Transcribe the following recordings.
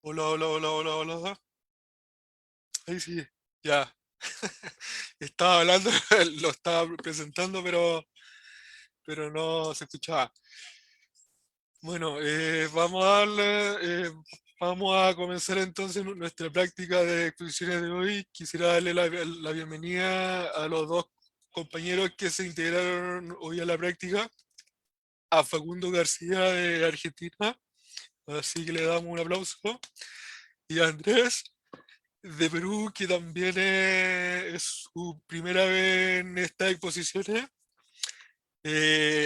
Hola, hola, hola, hola, hola. Ahí sí, ya. Estaba hablando, lo estaba presentando, pero no se escuchaba. Bueno, vamos a vamos a comenzar entonces nuestra práctica de exposiciones de hoy. Quisiera darle la bienvenida a los dos compañeros que se integraron hoy a la práctica, a Facundo García de Argentina, así que le damos un aplauso, y a Andrés de Perú, que también es su primera vez en estas exposiciones.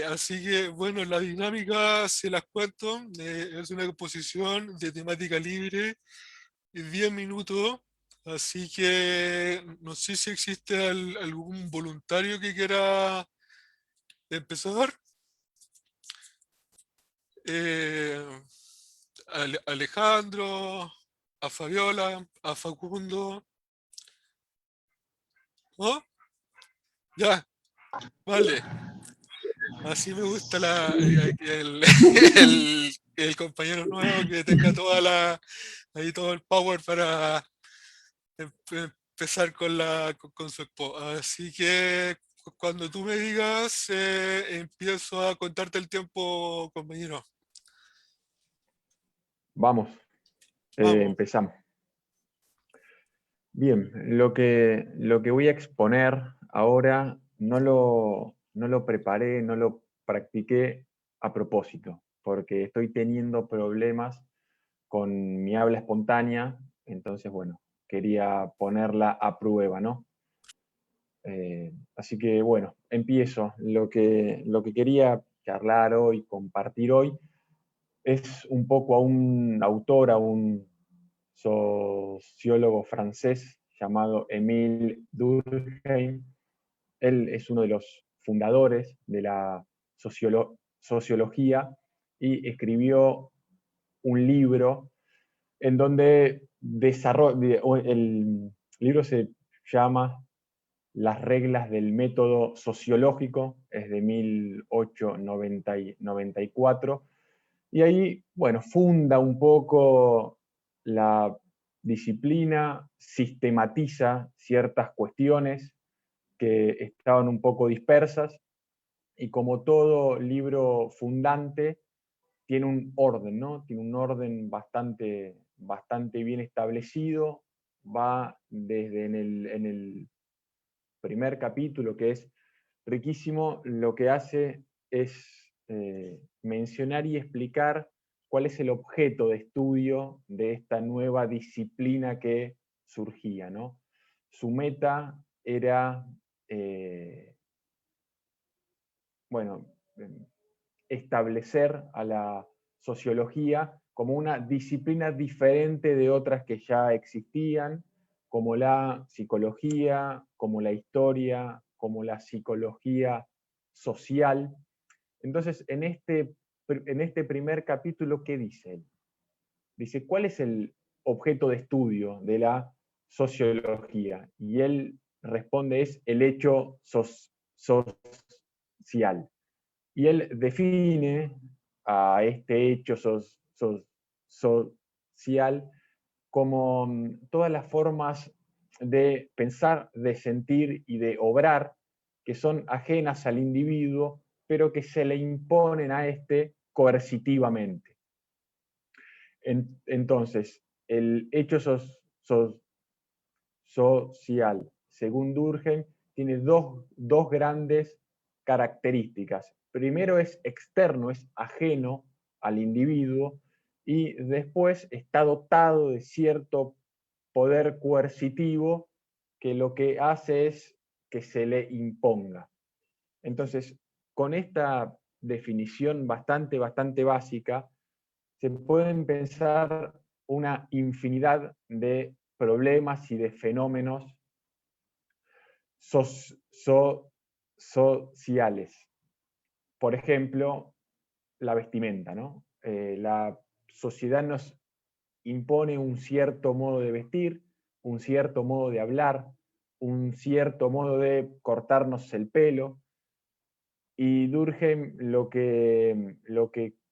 Así que, bueno, la dinámica se las cuento. Es una exposición de temática libre, 10 minutos. Así que no sé si existe algún voluntario que quiera empezar. Eh, Alejandro, a Fabiola, a Facundo. ¿No? Ya, vale. Así me gusta el compañero nuevo que tenga ahí todo el power para empezar con su expo. Así que cuando tú me digas, empiezo a contarte el tiempo, compañero. Vamos, Vamos. empezamos. Bien, lo que voy a exponer ahora no lo preparé, no lo practiqué a propósito, porque estoy teniendo problemas con mi habla espontánea, entonces, bueno, quería ponerla a prueba, ¿no? Así que, bueno, empiezo. Lo que quería charlar hoy, compartir hoy, es un poco a un autor, a un sociólogo francés llamado Émile Durkheim. Él es uno de los fundadores de la sociología y escribió un libro en donde el libro se llama Las reglas del método sociológico, es de 1894, y ahí, bueno, funda un poco la disciplina, sistematiza ciertas cuestiones que estaban un poco dispersas, y como todo libro fundante, tiene un orden, ¿no? Tiene un orden bastante bien establecido. Va desde en el primer capítulo, que es riquísimo, lo que hace es mencionar y explicar cuál es el objeto de estudio de esta nueva disciplina que surgía, ¿no? Su meta era, bueno, establecer a la sociología como una disciplina diferente de otras que ya existían, como la psicología, como la historia, como la psicología social. Entonces, en este primer capítulo, ¿qué dice él? Dice, ¿cuál es el objeto de estudio de la sociología? Y él responde, es el hecho social. Y él define a este hecho social como todas las formas de pensar, de sentir y de obrar que son ajenas al individuo, pero que se le imponen a este coercitivamente. Entonces, el hecho social, según Durkheim, tiene dos grandes características. Primero es externo, es ajeno al individuo, y después está dotado de cierto poder coercitivo que lo que hace es que se le imponga. Entonces, con esta definición bastante básica, se pueden pensar una infinidad de problemas y de fenómenos sociales. Por ejemplo, la vestimenta, ¿no? La sociedad nos impone un cierto modo de vestir, un cierto modo de hablar, un cierto modo de cortarnos el pelo, y Durkheim lo que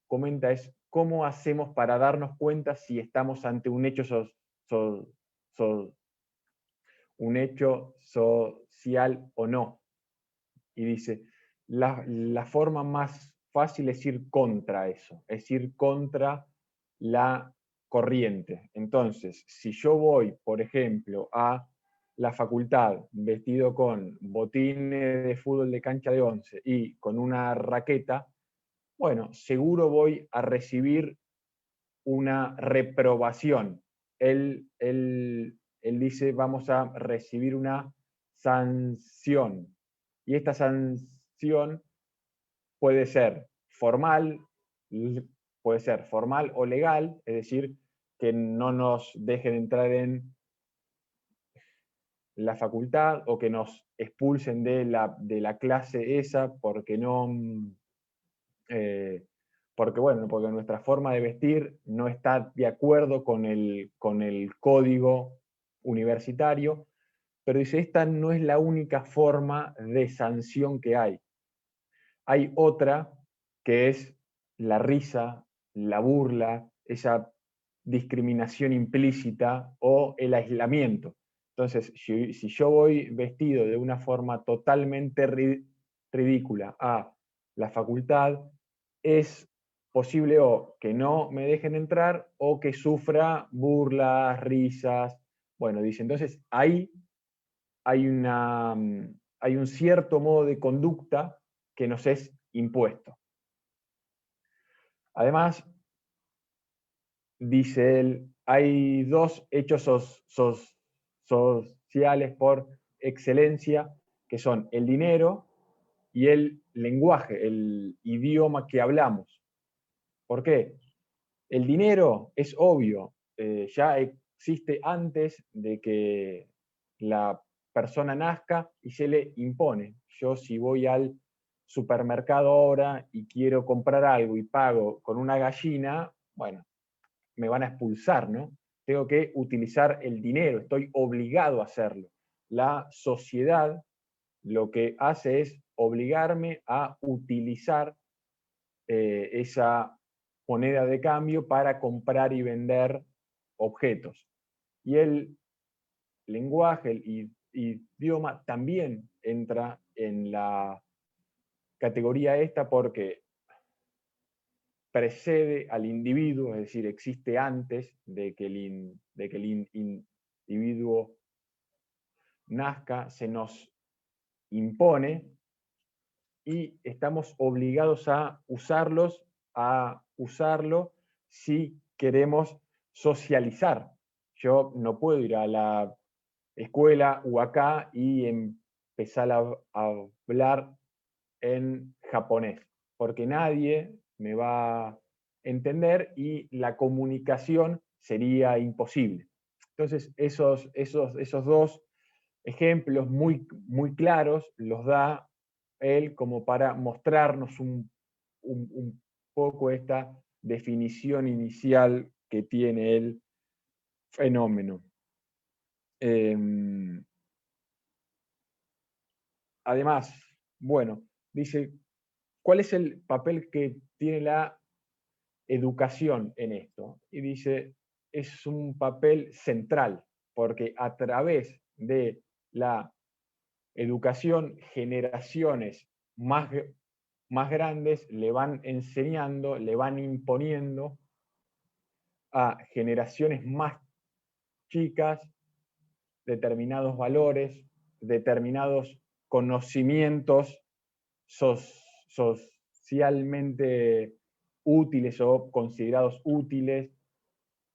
comenta es ¿cómo hacemos para darnos cuenta si estamos ante un hecho, so- un hecho social o no? Y dice, la forma más fácil es ir contra eso, es ir contra la corriente. Entonces, si yo voy, por ejemplo, a la facultad vestido con botines de fútbol de cancha de 11 y con una raqueta, bueno, seguro voy a recibir una reprobación. Él dice, vamos a recibir una sanción. Y esta sanción puede ser formal, puede ser formal o legal, es decir, que no nos dejen entrar en la facultad o que nos expulsen de la clase esa porque no, eh, porque bueno, porque nuestra forma de vestir no está de acuerdo con el código universitario, pero dice, esta no es la única forma de sanción que hay. Hay otra que es la risa, la burla, esa discriminación implícita o el aislamiento. Entonces, si yo voy vestido de una forma totalmente ridícula a la facultad, es posible o que no me dejen entrar o que sufra burlas, risas. Bueno, dice, entonces ahí hay, hay un cierto modo de conducta que nos es impuesto. Además, dice él, hay dos hechos sociales por excelencia, que son el dinero y el lenguaje, el idioma que hablamos. ¿Por qué? El dinero es obvio, ya existe antes de que la persona nazca y se le impone. Yo si voy al supermercado ahora y quiero comprar algo y pago con una gallina, bueno, me van a expulsar, ¿no? Tengo que utilizar el dinero, estoy obligado a hacerlo. La sociedad lo que hace es obligarme a utilizar esa moneda de cambio para comprar y vender objetos. Y el lenguaje, el idioma también entra en la categoría esta porque precede al individuo, es decir, existe antes de que el individuo nazca, se nos impone y estamos obligados a usarlo si queremos socializar. Yo no puedo ir a la escuela o acá y empezar a hablar en japonés, porque nadie me va a entender y la comunicación sería imposible. Entonces, esos dos ejemplos muy claros los da él como para mostrarnos un poco esta definición inicial que tiene el fenómeno. Además, bueno, dice, ¿cuál es el papel que tiene la educación en esto? Y dice, es un papel central, porque a través de la educación, generaciones más, más grandes le van enseñando, le van imponiendo a generaciones más chicas determinados valores, determinados conocimientos socialmente útiles o considerados útiles,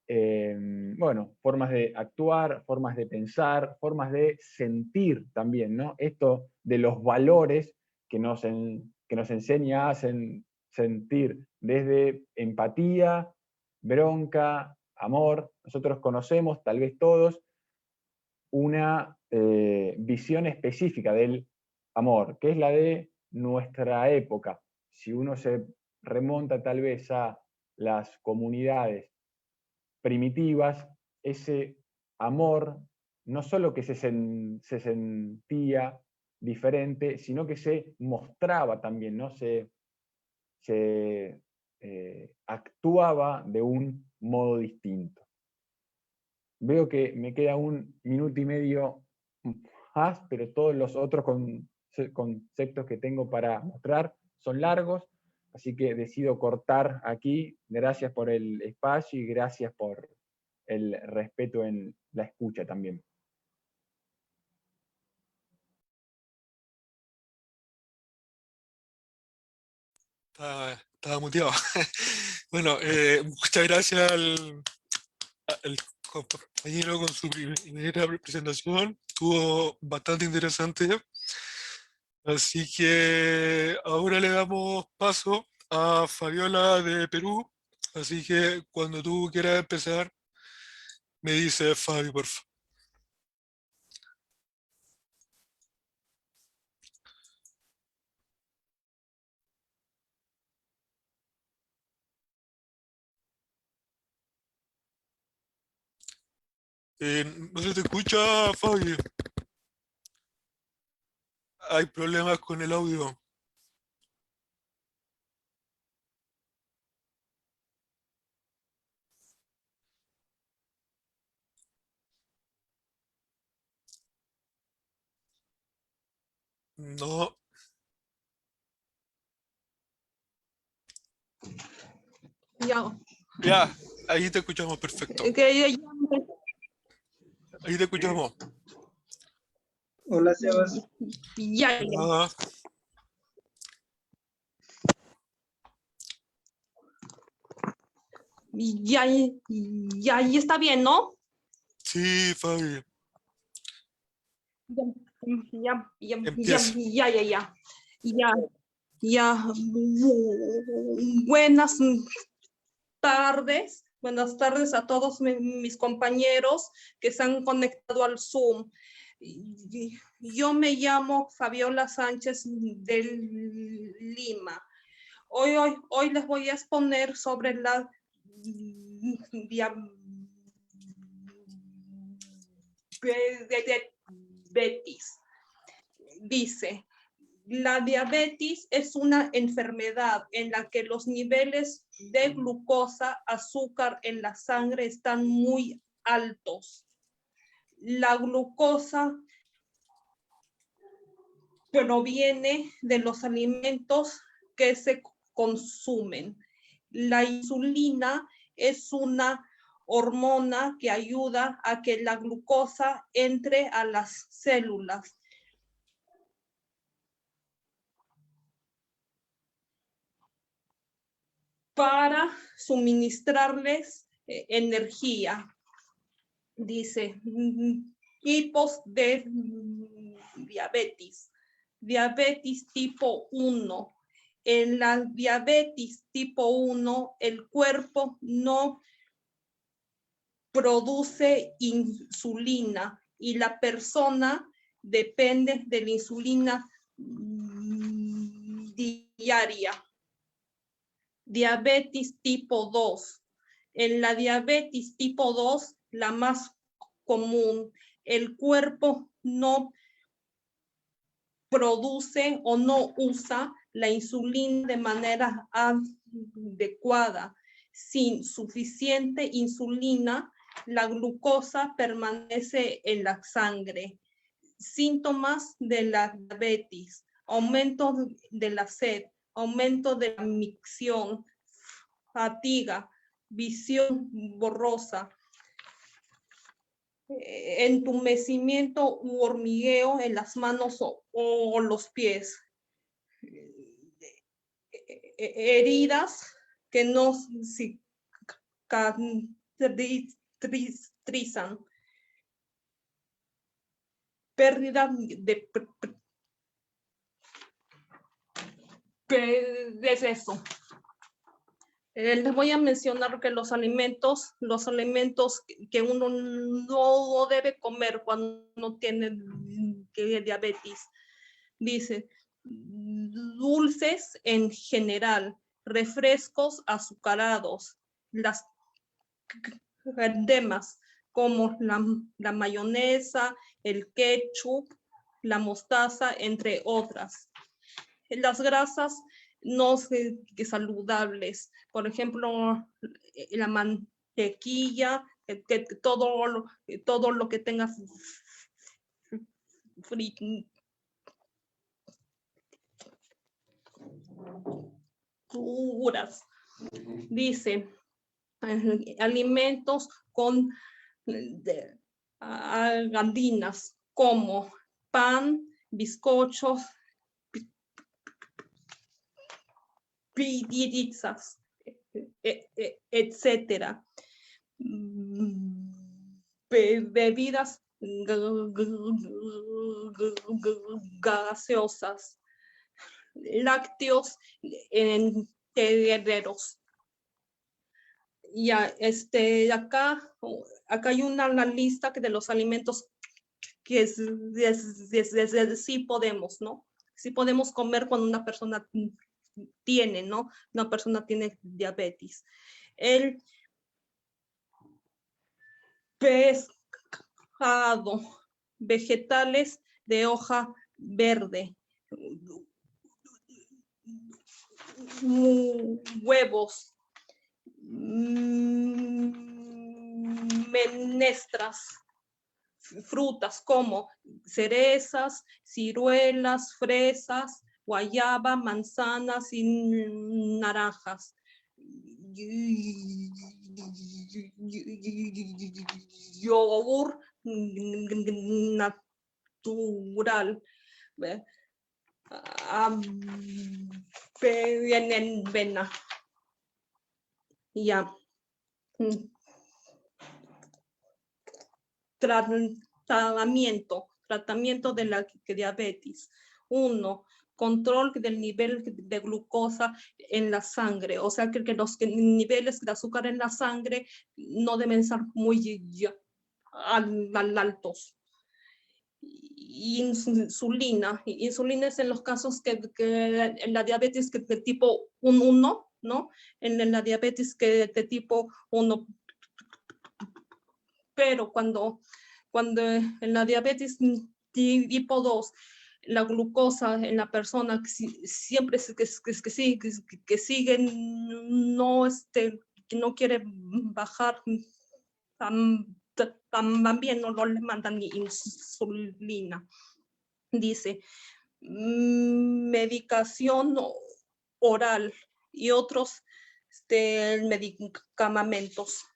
bueno, formas de actuar, formas de pensar, formas de sentir también, ¿no? Esto de los valores que nos enseña a sentir desde empatía, bronca, amor. Nosotros conocemos, tal vez todos, una visión específica del amor, que es la de nuestra época. Si uno se remonta tal vez a las comunidades primitivas, ese amor no solo que se sentía diferente, sino que se mostraba también, ¿no? Se actuaba de un modo distinto. Veo que me queda 1,5 minutos más, pero todos los otros conceptos que tengo para mostrar son largos, así que decido cortar aquí. Gracias por el espacio y gracias por el respeto en la escucha también. Estaba muteado. Bueno, muchas gracias al compañero con su primera presentación. Estuvo bastante interesante. Así que ahora le damos paso a Fabiola de Perú. Así que cuando tú quieras empezar, me dice Fabi, por favor. No se te escucha, Fabi. Hay problemas con el audio. No, Ya, ya, ahí te escuchamos perfecto. que Ahí te escuchamos. Hola, Sebas. ya, Ah, ya está bien, ¿no? sí, Fabi. Ya. Empieza. Ya. Buenas tardes. Buenas tardes a todos mis compañeros que se han conectado al Zoom. Yo me llamo Fabiola Sánchez del Lima. Hoy les voy a exponer sobre la diabetes. Dice, la diabetes es una enfermedad en la que los niveles de glucosa, azúcar en la sangre están muy altos. La glucosa proviene de los alimentos que se consumen. La insulina es una hormona que ayuda a que la glucosa entre a las células. Para suministrarles energía. Dice, tipos de diabetes. Diabetes tipo 1. En la diabetes tipo 1, el cuerpo no produce insulina y la persona depende de la insulina diaria. Diabetes tipo 2. En la diabetes tipo 2, la más común, el cuerpo no produce o no usa la insulina de manera adecuada. Sin suficiente insulina, la glucosa permanece en la sangre. Síntomas de la diabetes: aumento de la sed, aumento de la micción, fatiga, visión borrosa, entumecimiento u hormigueo en las manos o los pies, heridas que no cicatrizan, pérdida de peso. Les voy a mencionar que los alimentos que uno no debe comer cuando uno tiene diabetes. Dice, dulces en general, refrescos azucarados, las cremas como la mayonesa, el ketchup, la mostaza, entre otras. Las grasas no sé, que saludables. Por ejemplo, la mantequilla, que todo lo que tenga frituras. Dice, alimentos con gallinas como pan, bizcochos, pizzas, etcétera. Bebidas gaseosas, lácteos enteros. Ya, acá hay una lista de los alimentos que sí podemos, ¿no? Sí podemos comer cuando una persona tiene, ¿no? Una persona tiene diabetes. El pescado, vegetales de hoja verde, huevos, menestras, frutas como cerezas, ciruelas, fresas, guayaba, manzanas y naranjas. Yogur natural. Avena. Ya. Tratamiento de la diabetes. 1. Control del nivel de glucosa en la sangre. O sea, que los niveles de azúcar en la sangre no deben ser muy altos. Insulina es en los casos que en la diabetes de tipo 1, ¿no? En la diabetes de tipo 1. Pero cuando en la diabetes tipo 2, la glucosa en la persona siempre que sigue no, que no quiere bajar, también no le mandan insulina. Dice, medicación oral y otros medicamentos.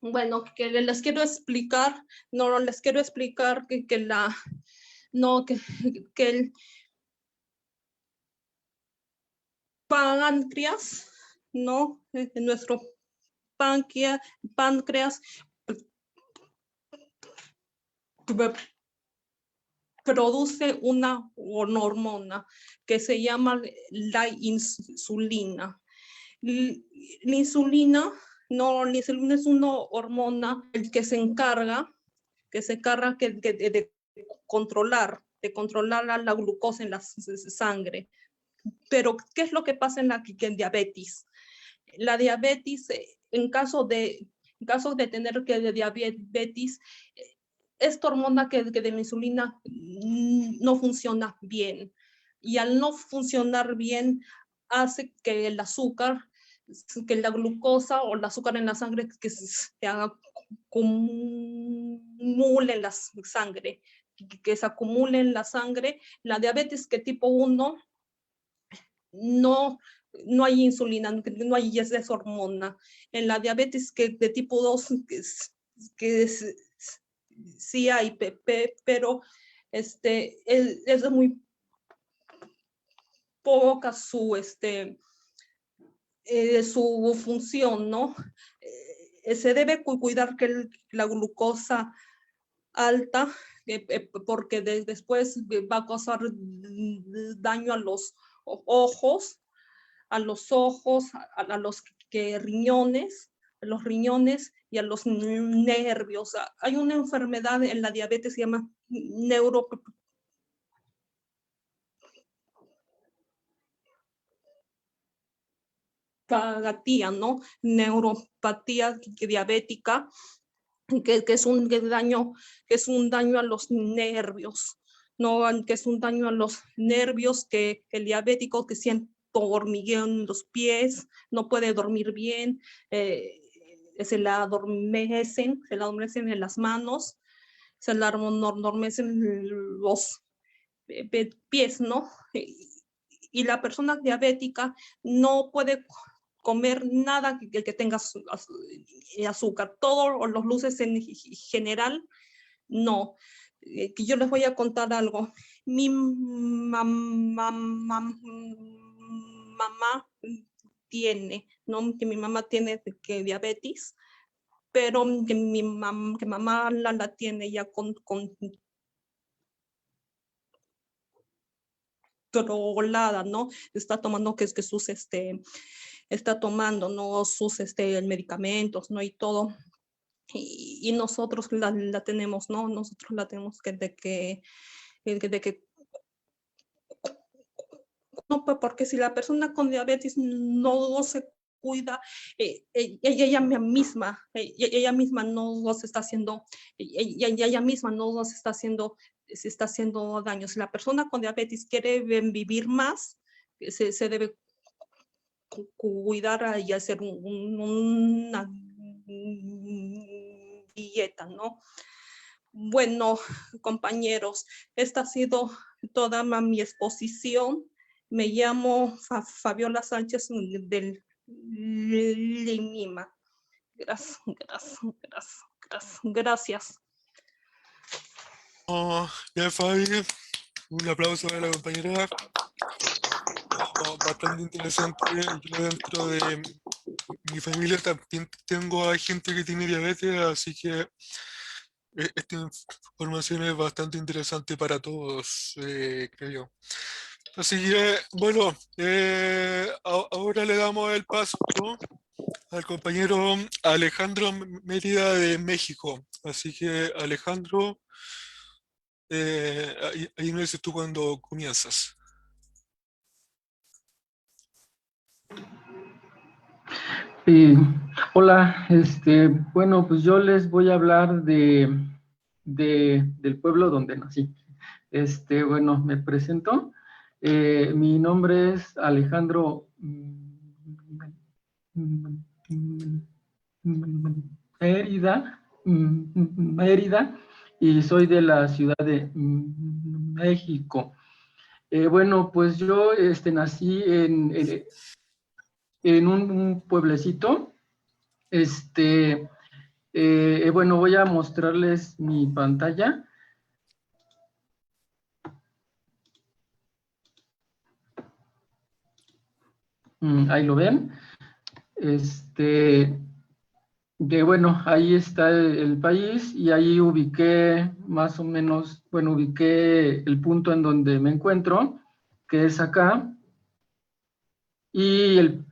Bueno, que les quiero explicar, que el páncreas, ¿no? Nuestro páncreas produce una hormona que se llama la insulina. La insulina es una hormona que se encarga de controlar la glucosa en la sangre. Pero, ¿qué es lo que pasa en la diabetes? La diabetes, en caso de tener diabetes, esta hormona que de la insulina no funciona bien. Y al no funcionar bien, hace que el azúcar, que la glucosa o el azúcar en la sangre que se acumule en la sangre, que se acumule en la sangre. La diabetes que tipo 1 no hay insulina, no hay esa hormona. En la diabetes que de tipo 2 sí hay, pero es muy poca su función, ¿no? Se debe cuidar que la glucosa alta, porque después va a causar daño a los ojos, a los riñones, y a los nervios. Hay una enfermedad en la diabetes que se llama neuropatía, ¿no? Neuropatía diabética, que es un daño a los nervios. ¿no? Que es un daño a los nervios, que el diabético que siente hormigueo en los pies, no puede dormir bien, se le adormecen en las manos, se le adormecen los pies, ¿no? Y la persona diabética no puede comer nada que tenga azúcar, todos los luces en general, no. Que yo les voy a contar algo. Mi mamá tiene, ¿no? Que mi mamá tiene diabetes, pero que que mamá la tiene ya controlada, ¿no? Está tomando que sus, está tomando, ¿no? Sus medicamentos, ¿no? Y todo. Y nosotros la tenemos, ¿no? Nosotros la tenemos de que no, porque si la persona con diabetes no se cuida, ella misma no se está haciendo, ella misma no se está haciendo daño. Si la persona con diabetes quiere vivir más, se debe cuidar y hacer una dieta, ¿no? Bueno, compañeros, esta ha sido toda mi exposición. Me llamo Fabiola Sánchez del Lima. Gracias. Oh, ya, Fabi, un aplauso a la compañera. Oh, bastante interesante. Yo dentro de mi familia también tengo a gente que tiene diabetes, así que esta información es bastante interesante para todos, creo yo. Así que, bueno, ahora le damos el paso al compañero Alejandro Mérida de México. Así que, Alejandro, ahí me dices tú cuando comienzas. Hola, bueno, pues yo les voy a hablar del pueblo donde nací. Bueno, me presento. Mi nombre es Alejandro Mérida, y soy de la Ciudad de México. Bueno, pues yo nací en un pueblecito. Bueno, voy a mostrarles mi pantalla. Ahí lo ven. Bueno, ahí está el país, y ahí ubiqué más o menos, bueno, ubiqué el punto en donde me encuentro, que es acá, y el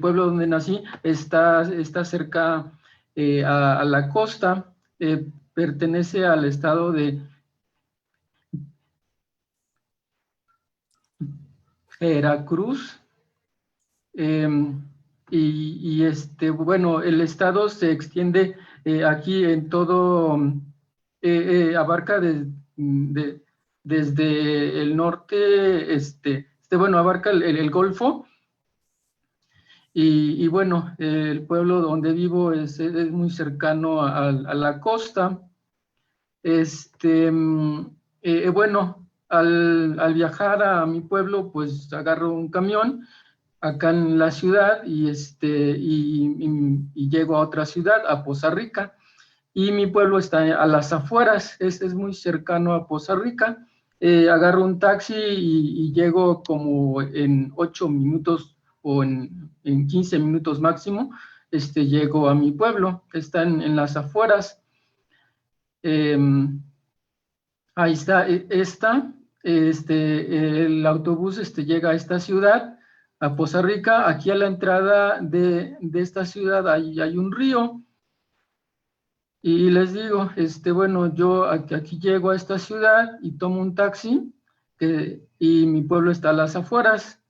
pueblo donde nací está cerca a la costa. Pertenece al estado de Veracruz. Bueno, el estado se extiende aquí en todo, abarca desde el norte, bueno, abarca el Golfo, y bueno, el pueblo donde vivo es muy cercano a la costa. Bueno, al viajar a mi pueblo, pues agarro un camión acá en la ciudad, y llego a otra ciudad, a Poza Rica, y mi pueblo está a las afueras, es muy cercano a Poza Rica. Agarro un taxi y llego como en 8 minutos o en 15 minutos máximo. Llego a mi pueblo, está en las afueras. Ahí está, el autobús llega a esta ciudad, a Poza Rica. Aquí a la entrada de esta ciudad hay un río, y les digo, bueno, yo aquí llego a esta ciudad y tomo un taxi, y mi pueblo está a las afueras.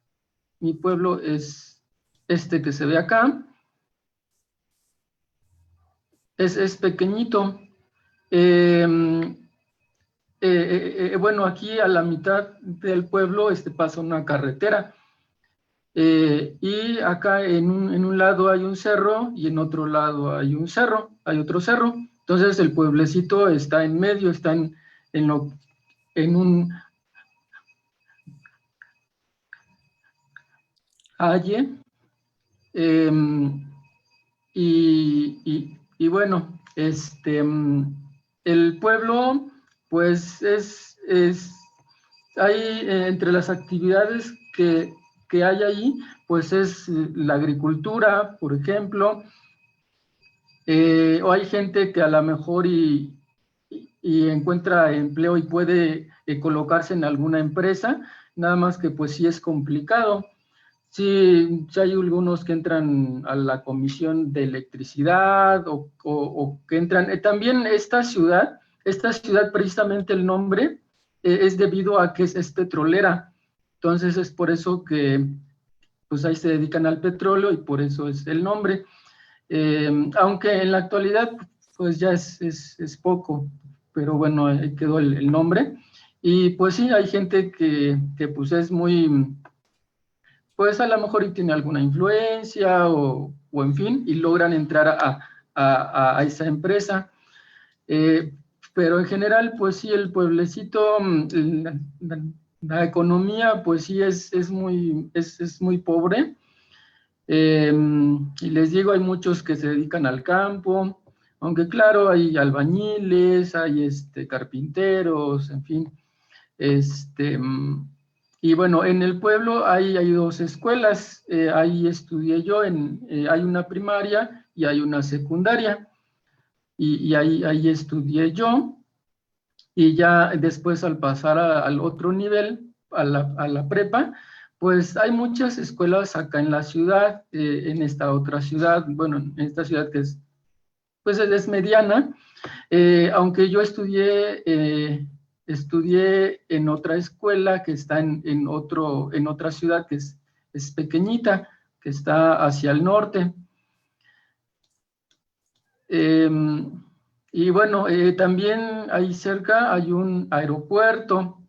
Mi pueblo es este que se ve acá, es pequeñito. bueno, aquí a la mitad del pueblo pasa una carretera. Y acá en un lado hay un cerro y en otro lado hay un cerro, hay otro cerro. Entonces el pueblecito está en medio, está en un valle. Y bueno, el pueblo, pues hay entre las actividades que hay ahí, pues es la agricultura, por ejemplo, o hay gente que a lo mejor y encuentra empleo y puede colocarse en alguna empresa, nada más que pues sí es complicado. Sí, sí hay algunos que entran a la comisión de electricidad o que entran. También esta ciudad precisamente el nombre es debido a que es petrolera. Entonces es por eso que pues ahí se dedican al petróleo y por eso es el nombre. Aunque en la actualidad pues ya es poco, pero bueno, ahí quedó el nombre. Y pues sí, hay gente que pues es muy, pues a lo mejor y tiene alguna influencia o en fin, y logran entrar a esa empresa. Pero en general, pues sí, el pueblecito, la economía, pues sí es muy pobre. Y les digo, hay muchos que se dedican al campo, aunque claro, hay albañiles, hay carpinteros, en fin. Y bueno, en el pueblo hay dos escuelas, ahí estudié yo, hay una primaria y hay una secundaria, y ahí estudié yo, y ya después al pasar al otro nivel, a la prepa, pues hay muchas escuelas acá en la ciudad, en esta otra ciudad, bueno, en esta ciudad que pues es mediana, aunque yo estudié en otra escuela que está en otra ciudad que es pequeñita, que está hacia el norte. Y bueno, también ahí cerca hay un aeropuerto.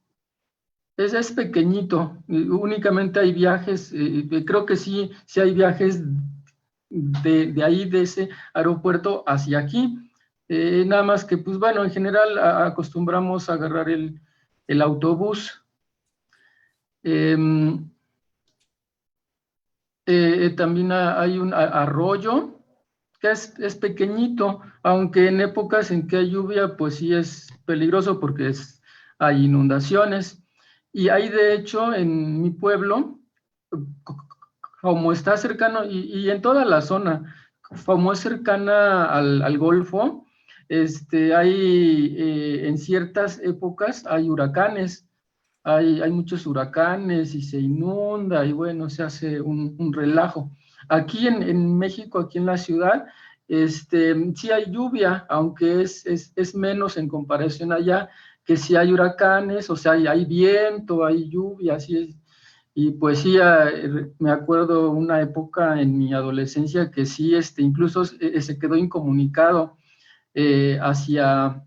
Es pequeñito, únicamente hay viajes, creo que sí hay viajes de ahí, de ese aeropuerto hacia aquí. Nada más que, pues bueno, en general acostumbramos a agarrar el autobús. También hay un arroyo que es pequeñito, aunque en épocas en que hay lluvia, pues sí es peligroso porque hay inundaciones. Y hay de hecho en mi pueblo, como está cercano, y en toda la zona, como es cercana al Golfo, hay en ciertas épocas hay huracanes, hay muchos huracanes y se inunda y bueno, se hace un relajo. Aquí en México, aquí en la ciudad, sí hay lluvia, aunque es menos en comparación allá, que sí hay huracanes, o sea, hay viento, hay lluvia, así es. Y pues sí, me acuerdo una época en mi adolescencia que sí, incluso se quedó incomunicado hacia,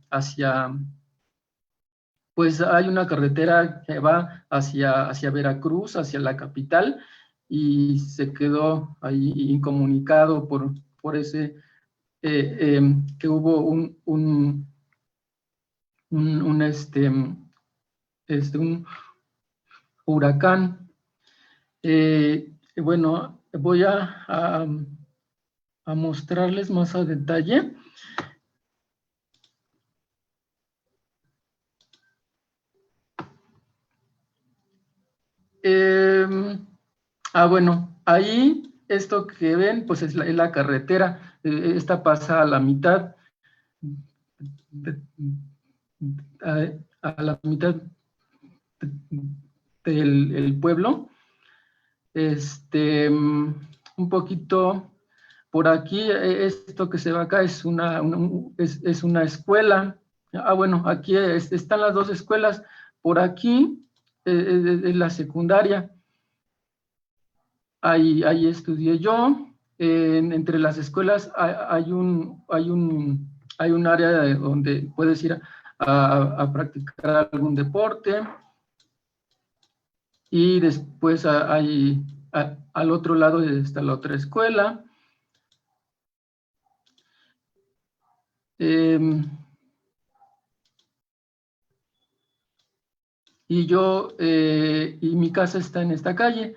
pues hay una carretera que va hacia Veracruz, hacia la capital, y se quedó ahí incomunicado por ese, que hubo un huracán. Bueno, voy a mostrarles más a detalle. Bueno, ahí esto que ven, pues es la carretera. Esta pasa a la mitad, a la mitad del pueblo. Un poquito por aquí, esto que se ve acá es una escuela. Bueno, aquí están las dos escuelas. Por aquí es la secundaria. Ahí estudié yo. Entre las escuelas hay un área donde puedes ir a practicar algún deporte. Y después al otro lado está la otra escuela. Y mi casa está en esta calle.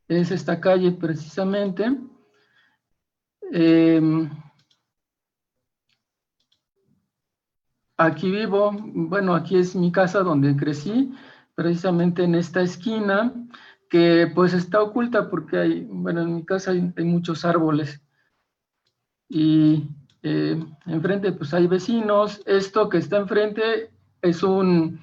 Es esta calle precisamente. Aquí vivo, bueno, aquí es mi casa donde crecí, precisamente en esta esquina, que pues está oculta porque bueno, en mi casa hay muchos árboles. Y enfrente pues hay vecinos. Esto que está enfrente es un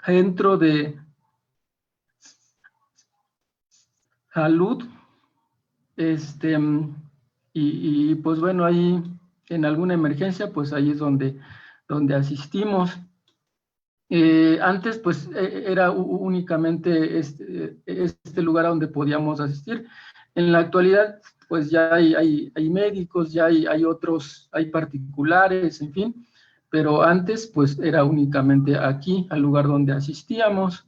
centro de salud. Y pues bueno, ahí en alguna emergencia, pues ahí es donde asistimos. Antes pues era únicamente este lugar a donde podíamos asistir. En la actualidad pues ya hay médicos, ya hay otros, hay particulares, en fin, pero antes pues era únicamente aquí, al lugar donde asistíamos.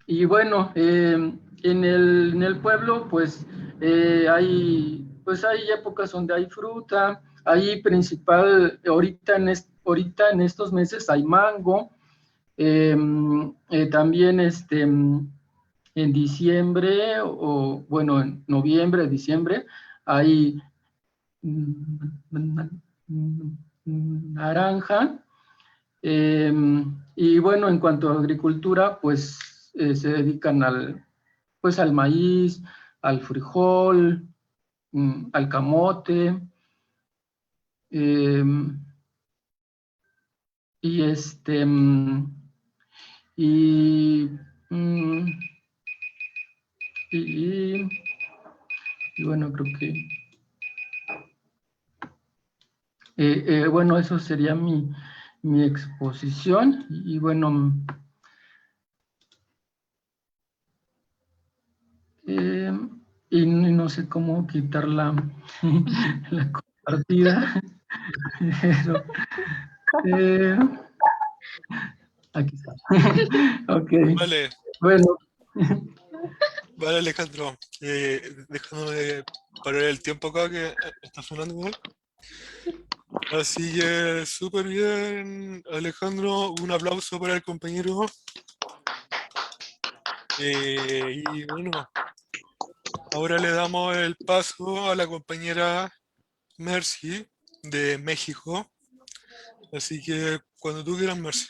Y bueno, en el pueblo pues hay épocas donde hay fruta, hay principal, ahorita en estos meses hay mango, también en diciembre, o bueno, en noviembre, diciembre, hay naranja. Y bueno, en cuanto a agricultura, pues se dedican al maíz, al frijol, al camote, y y, mm, y, y bueno, creo que bueno, eso sería mi exposición. Y bueno, y no sé cómo quitar la compartida, pero aquí está. Ok, Vale, bueno. vale, Alejandro. Déjame parar el tiempo acá que está sonando igual. Así que súper bien, Alejandro. Un aplauso para el compañero. Y bueno, ahora le damos el paso a la compañera Mercy de México. Así que cuando tú quieras, Mercy.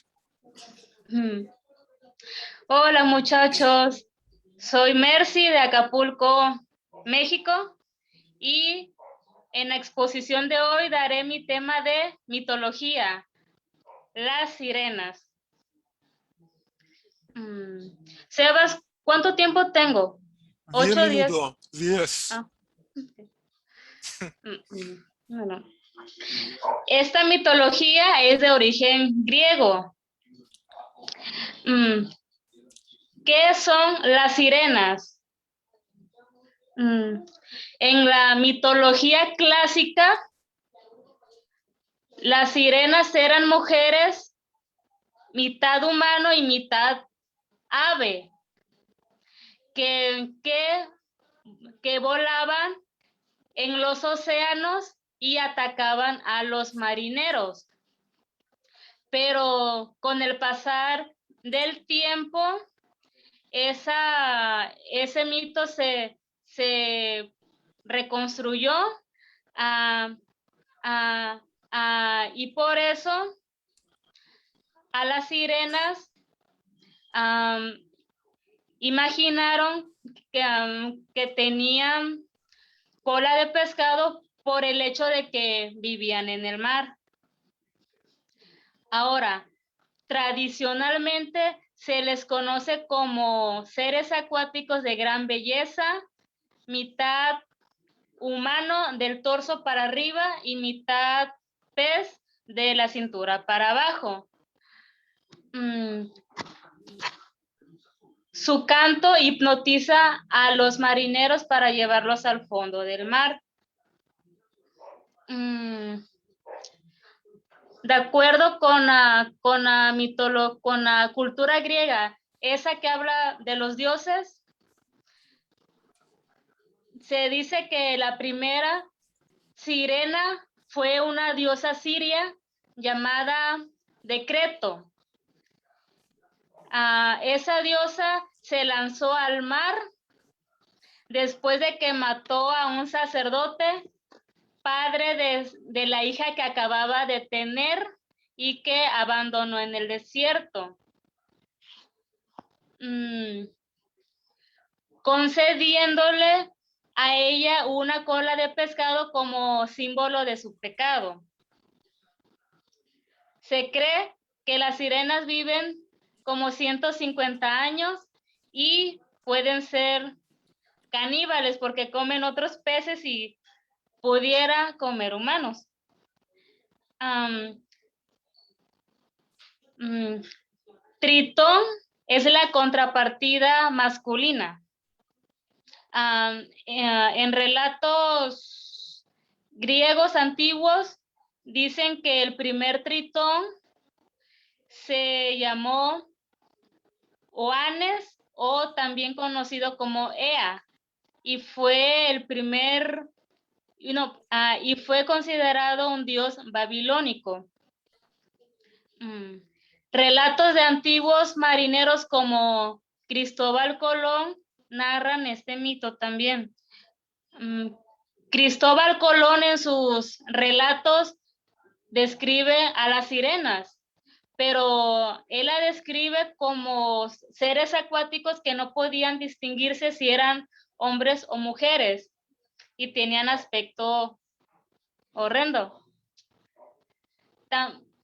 Hola muchachos, soy Mercy de Acapulco, México, y en la exposición de hoy daré mi tema de mitología, las sirenas. Sebas, ¿cuánto tiempo tengo? 10 8 días. minutos, 10. Ah, bueno. Esta mitología es de origen griego. ¿Qué son las sirenas? En la mitología clásica, las sirenas eran mujeres mitad humano y mitad ave, que volaban en los océanos y atacaban a los marineros. Pero con el pasar del tiempo, ese mito se reconstruyó y por eso a las sirenas imaginaron que tenían cola de pescado por el hecho de que vivían en el mar. Ahora, tradicionalmente se les conoce como seres acuáticos de gran belleza, mitad humano del torso para arriba y mitad pez de la cintura para abajo. Su canto hipnotiza a los marineros para llevarlos al fondo del mar. De acuerdo con la cultura griega, esa que habla de los dioses, se dice que la primera sirena fue una diosa siria llamada Decreto. Esa diosa se lanzó al mar después de que mató a un sacerdote, padre de la hija que acababa de tener y que abandonó en el desierto, concediéndole a ella una cola de pescado como símbolo de su pecado. Se cree que las sirenas viven como 150 años y pueden ser caníbales porque comen otros peces y pudiera comer humanos. Tritón es la contrapartida masculina. En relatos griegos antiguos dicen que el primer Tritón se llamó Oanes, o también conocido como Ea, y fue el primer, y fue considerado un dios babilónico. Relatos de antiguos marineros como Cristóbal Colón narran este mito también. Cristóbal Colón en sus relatos describe a las sirenas, pero él la describe como seres acuáticos que no podían distinguirse si eran hombres o mujeres y tenían aspecto horrendo.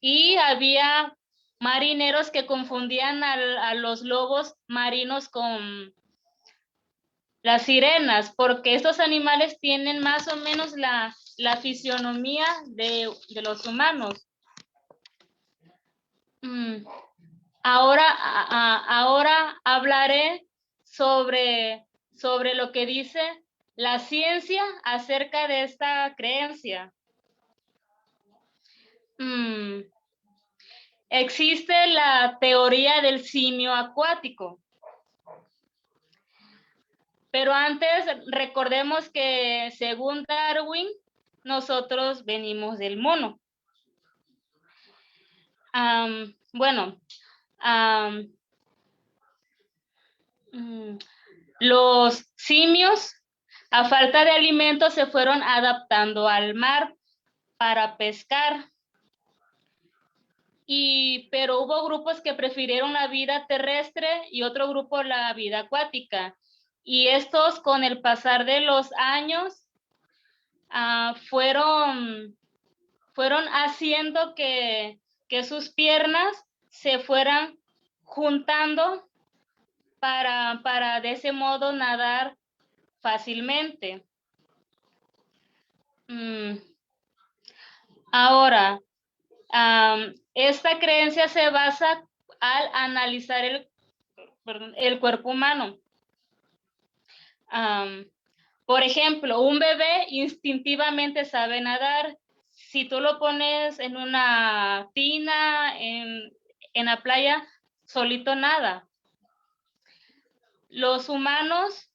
Y había marineros que confundían a los lobos marinos con las sirenas, porque estos animales tienen más o menos la fisionomía de los humanos. Ahora hablaré sobre lo que dice la ciencia acerca de esta creencia. Existe la teoría del simio acuático. Pero antes recordemos que según Darwin, nosotros venimos del mono. Los simios, a falta de alimentos, se fueron adaptando al mar para pescar. Pero hubo grupos que prefirieron la vida terrestre y otro grupo la vida acuática. Y estos, con el pasar de los años, fueron haciendo que sus piernas se fueran juntando para de ese modo nadar fácilmente. Ahora, esta creencia se basa al analizar el cuerpo humano. Por ejemplo, un bebé instintivamente sabe nadar. Si tú lo pones en una tina, en la playa, solito nada. Los humanos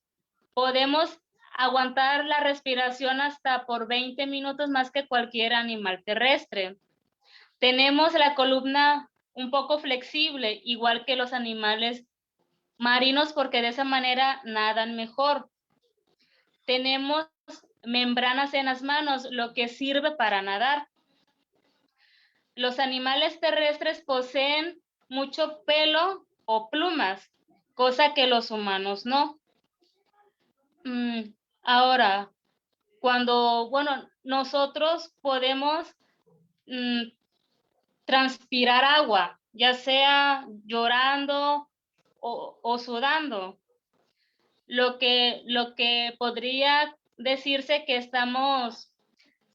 podemos aguantar la respiración hasta por 20 minutos más que cualquier animal terrestre. Tenemos la columna un poco flexible, igual que los animales marinos, porque de esa manera nadan mejor. Tenemos membranas en las manos, lo que sirve para nadar. Los animales terrestres poseen mucho pelo o plumas, cosa que los humanos no. Ahora, nosotros podemos transpirar agua, ya sea llorando o sudando, lo que podría decirse que estamos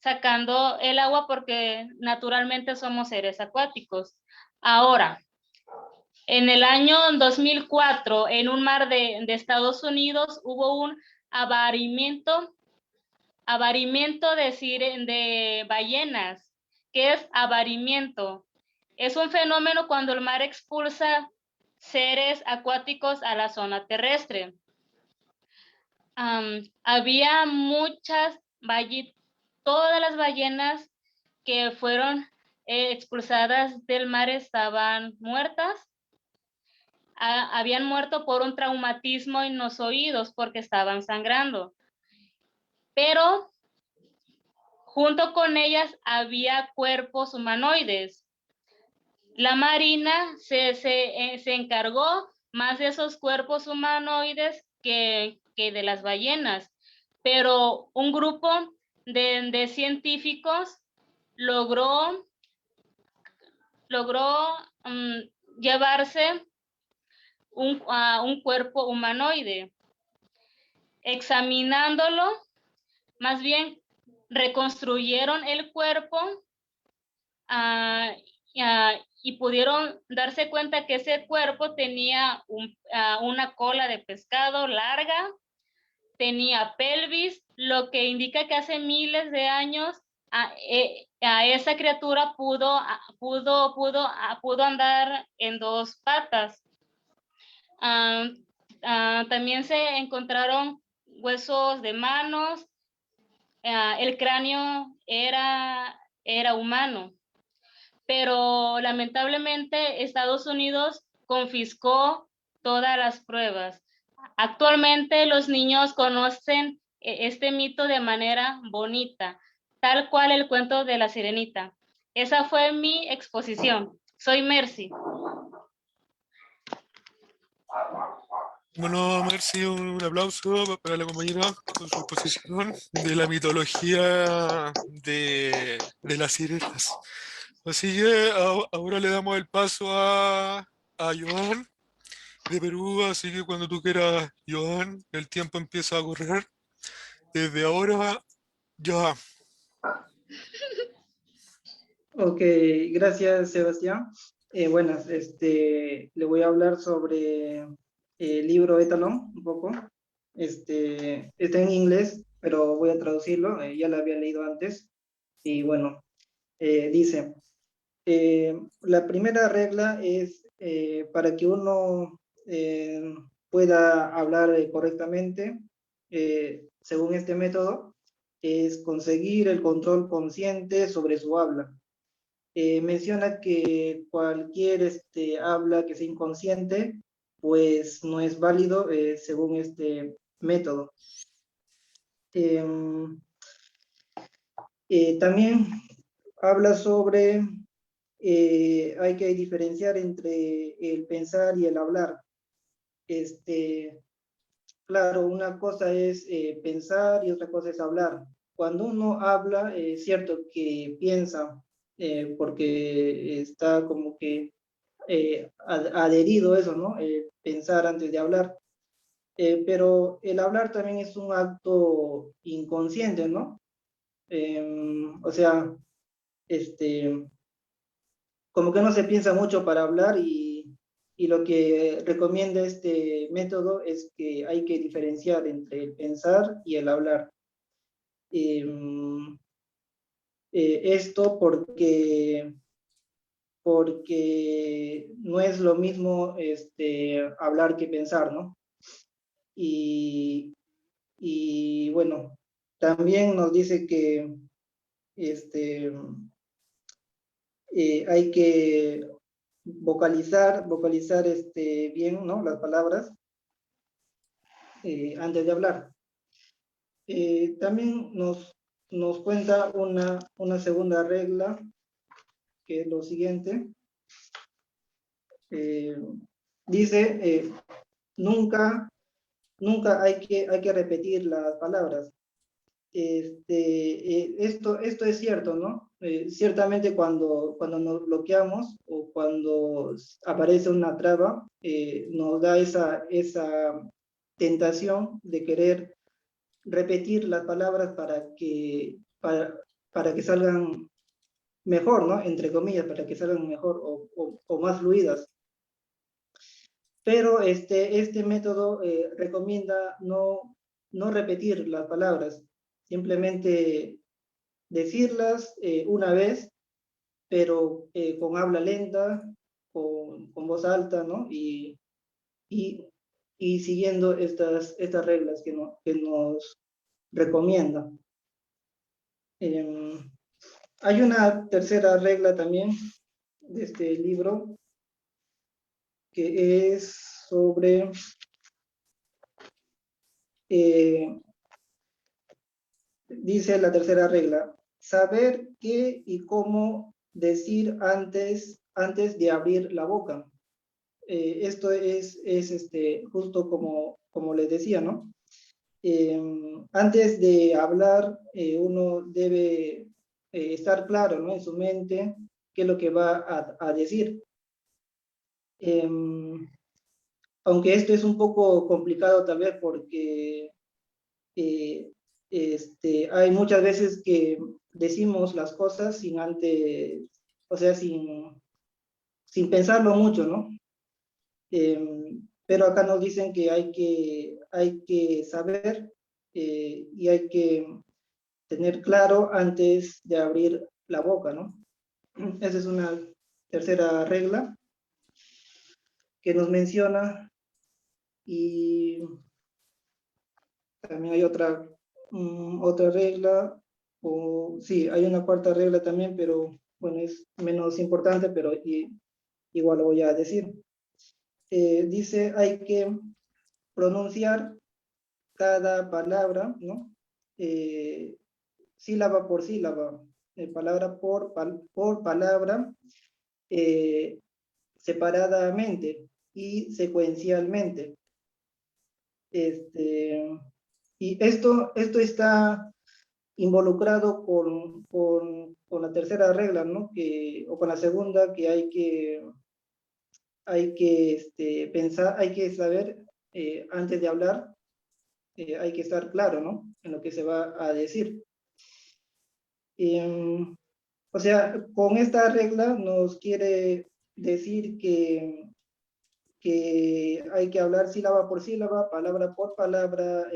sacando el agua porque naturalmente somos seres acuáticos. Ahora, en el año 2004, en un mar de Estados Unidos, hubo un avarimiento de ballenas. ¿Qué es avarimiento? Es un fenómeno cuando el mar expulsa seres acuáticos a la zona terrestre. Había todas las ballenas que fueron expulsadas del mar estaban muertas. Habían muerto por un traumatismo en los oídos porque estaban sangrando. Pero junto con ellas había cuerpos humanoides. La Marina se encargó más de esos cuerpos humanoides que de las ballenas, pero un grupo de científicos logró llevarse un cuerpo humanoide. Examinándolo, más bien reconstruyeron el cuerpo y pudieron darse cuenta que ese cuerpo tenía una cola de pescado larga, tenía pelvis, lo que indica que hace miles de años esa criatura pudo andar en dos patas. También se encontraron huesos de manos, el cráneo era humano, pero lamentablemente Estados Unidos confiscó todas las pruebas. Actualmente los niños conocen este mito de manera bonita, tal cual el cuento de la sirenita. Esa fue mi exposición. Soy Mercy. Bueno, Mercy, un aplauso para la compañera por su exposición de la mitología de las sirenas. Así que ahora le damos el paso a Joan de Perú, así que cuando tú quieras, Joan, el tiempo empieza a correr. Desde ahora, ya. Ok, gracias Sebastián. Buenas, le voy a hablar sobre el libro Étalon un poco. Está en inglés, pero voy a traducirlo, ya lo había leído antes. Y bueno, dice, la primera regla es para que uno pueda hablar correctamente, según este método, es conseguir el control consciente sobre su habla. Menciona que cualquier habla que sea inconsciente, pues no es válido según este método. También habla sobre, hay que diferenciar entre el pensar y el hablar. Claro, una cosa es pensar y otra cosa es hablar. Cuando uno habla, es cierto que piensa, porque está como que adherido a eso, ¿no? Pensar antes de hablar. Pero el hablar también es un acto inconsciente, ¿no? O sea, como que no se piensa mucho para hablar y lo que recomienda este método es que hay que diferenciar entre el pensar y el hablar. Esto porque no es lo mismo hablar que pensar, ¿no? Y bueno, también nos dice que hay que vocalizar bien, ¿no? Las palabras antes de hablar. También nos cuenta una segunda regla, que es lo siguiente. Dice, nunca hay que repetir las palabras. Esto es cierto, ¿no? Ciertamente cuando nos bloqueamos o cuando aparece una traba, nos da esa tentación de querer repetir las palabras para que salgan mejor, ¿no? Entre comillas, para que salgan mejor o más fluidas. Pero este método recomienda no repetir las palabras, simplemente decirlas una vez, pero con habla lenta, con voz alta, ¿no? Y siguiendo estas reglas que nos recomienda. Hay una tercera regla también de este libro, que es sobre dice la tercera regla: saber qué y cómo decir antes de abrir la boca. Esto es justo como les decía, ¿no? Antes de hablar, uno debe estar claro, ¿no? En su mente qué es lo que va a decir. Aunque esto es un poco complicado tal vez porque hay muchas veces que decimos las cosas sin antes, o sea, sin pensarlo mucho, ¿no? Pero acá nos dicen que hay que saber y hay que tener claro antes de abrir la boca, ¿no? Esa es una tercera regla que nos menciona. Y también hay otra regla, sí, hay una cuarta regla también, pero bueno, es menos importante, pero igual lo voy a decir. Dice, hay que pronunciar cada palabra, ¿no? Sílaba por sílaba, palabra por palabra, separadamente y secuencialmente. Y esto está involucrado con la tercera regla, ¿no? O con la segunda, que hay que pensar, hay que saber antes de hablar, hay que estar claro, ¿no? En lo que se va a decir. O sea, con esta regla nos quiere decir que hay que hablar sílaba por sílaba, palabra por palabra,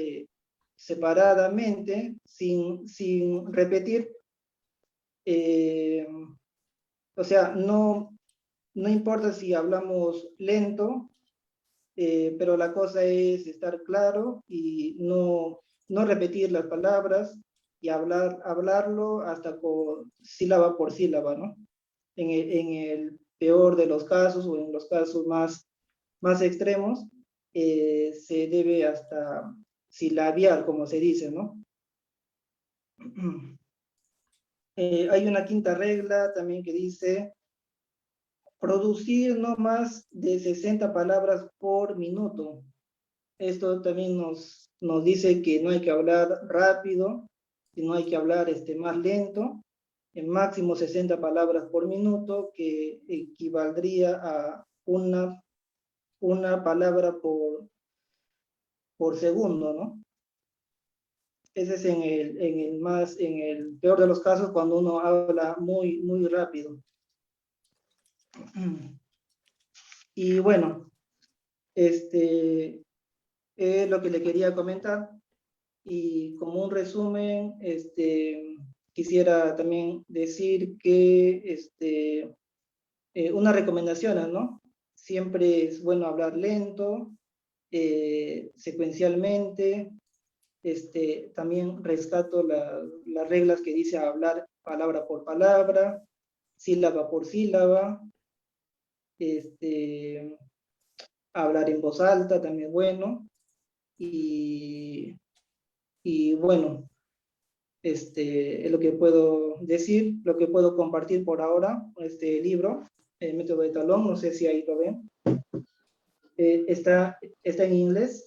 separadamente, sin repetir. O sea, no importa si hablamos lento, pero la cosa es estar claro y no repetir las palabras y hablarlo hasta con sílaba por sílaba, ¿no? En el peor de los casos o en los casos más extremos, se debe hasta silabiar, como se dice, ¿no? Hay una quinta regla también que dice producir no más de 60 palabras por minuto. Esto también nos dice que no hay que hablar rápido, sino hay que hablar más lento, en máximo 60 palabras por minuto, que equivaldría a una palabra por segundo, ¿no? Ese es en el peor de los casos, cuando uno habla muy, muy rápido. Y bueno, es lo que le quería comentar. Y como un resumen, quisiera también decir que una recomendación, ¿no? Siempre es bueno hablar lento, secuencialmente. También rescato las reglas que dice hablar palabra por palabra, sílaba por sílaba, hablar en voz alta también es bueno, y bueno, es lo que puedo decir, lo que puedo compartir por ahora, este libro, el método de Talón, no sé si ahí lo ven, está en inglés.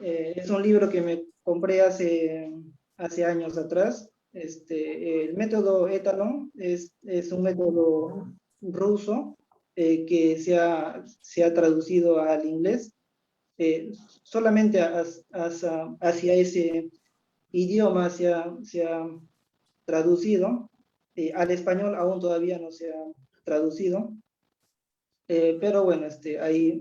Es un libro que me compré hace años atrás. El método Étalon es un método ruso que se ha traducido al inglés. solamente hacia ese idioma se ha traducido. Al español aún todavía no se ha traducido. Pero bueno, ahí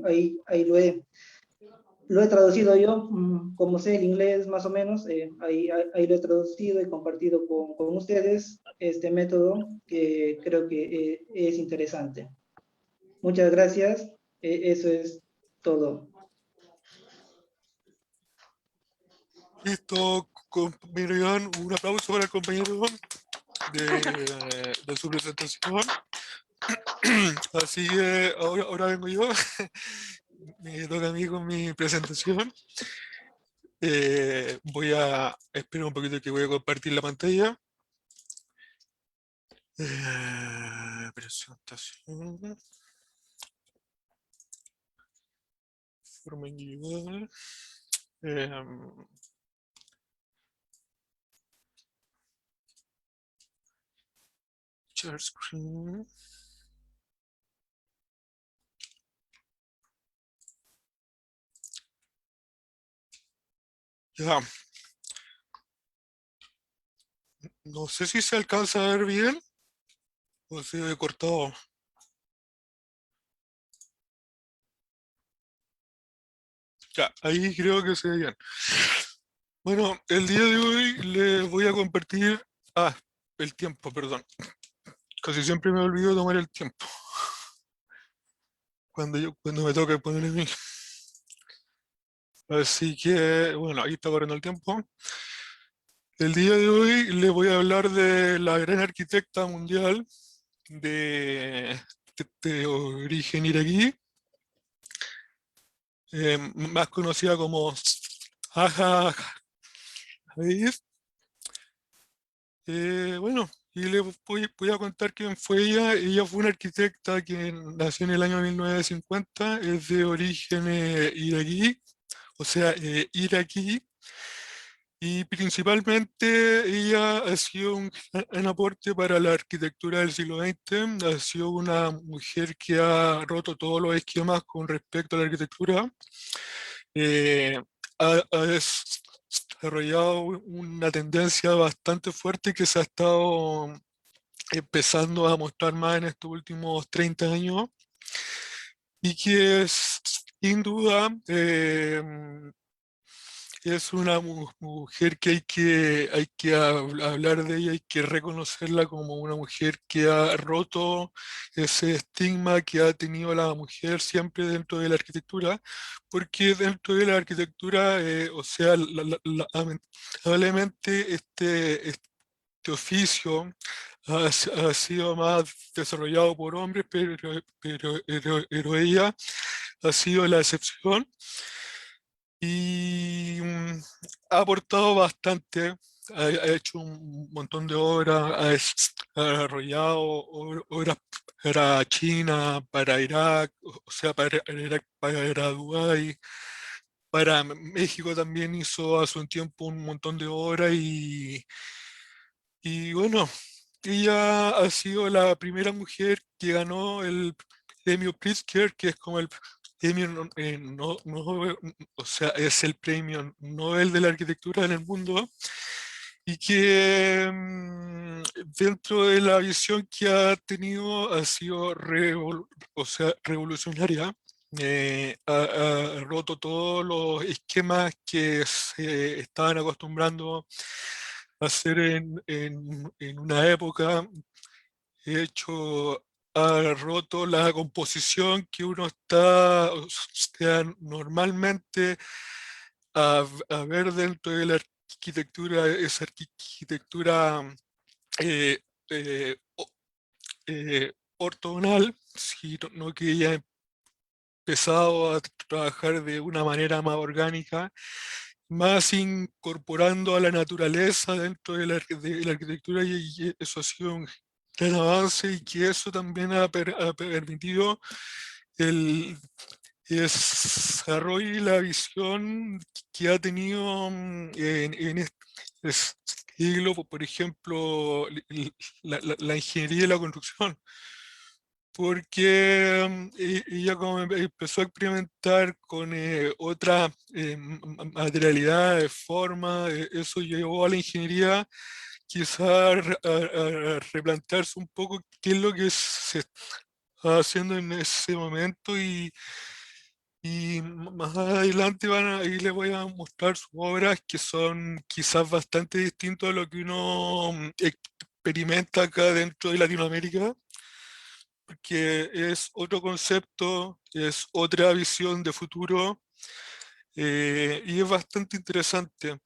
lo he traducido yo, como sé el inglés más o menos, ahí lo he traducido y compartido con ustedes este método que creo que es interesante. Muchas gracias, eso es todo. Listo, compañero Iván, un aplauso para el compañero Iván de su presentación. Así que ahora vengo yo, me toca a mí con mi presentación. Voy a esperar un poquito que voy a compartir la pantalla. Presentación. Forma individual. Share screen. Ya. No sé si se alcanza a ver bien o se ve cortado. Ya, ahí creo que se ve bien. Bueno, el día de hoy les voy a compartir... Ah, el tiempo, perdón. Casi siempre me olvido tomar el tiempo. Cuando me toca poner el mí. Así que, bueno, ahí está corriendo el tiempo. El día de hoy les voy a hablar de la gran arquitecta mundial de origen iraquí, más conocida como Zaha Hadid. Bueno, y les voy a contar quién fue ella. Ella fue una arquitecta que nació en el año 1950, es de origen iraquí, o sea, iraquí. Y principalmente ella ha sido un gran aporte para la arquitectura del siglo XX, ha sido una mujer que ha roto todos los esquemas con respecto a la arquitectura, eh, ha desarrollado una tendencia bastante fuerte que se ha estado empezando a mostrar más en estos últimos 30 años y que es, sin duda, es una mujer que hay que hablar de ella, hay que reconocerla como una mujer que ha roto ese estigma que ha tenido la mujer siempre dentro de la arquitectura, porque dentro de la arquitectura, o sea, lamentablemente este oficio ha sido más desarrollado por hombres, pero ella ha sido la excepción y ha aportado bastante, ha hecho un montón de obras, ha desarrollado obras para China, para Irak, o sea, para Irak, para Dubái, para México también hizo hace un tiempo un montón de obras y bueno, ella ha sido la primera mujer que ganó el premio Pritzker, que es como el premio, o sea, es el premio Nobel de la arquitectura en el mundo, y que dentro de la visión que ha tenido ha sido o sea, revolucionaria. Ha roto todos los esquemas que se estaban acostumbrando a hacer en una época. De hecho, ha roto la composición que uno está, o sea, normalmente a ver dentro de la arquitectura, esa arquitectura eh, eh, o- ortogonal, sino que ella ha empezado a trabajar de una manera más orgánica, más incorporando a la naturaleza dentro de la arquitectura y eso ha sido un gran avance y que eso también ha permitido el desarrollo y la visión que ha tenido en este siglo, por ejemplo, la ingeniería y la construcción. porque ella como empezó a experimentar con otra materialidad, forma, eso llevó a la ingeniería quizá a replantearse un poco qué es lo que se está haciendo en ese momento y más adelante ahí les voy a mostrar sus obras que son quizás bastante distintos a lo que uno experimenta acá dentro de Latinoamérica, porque es otro concepto, es otra visión de futuro y es bastante interesante.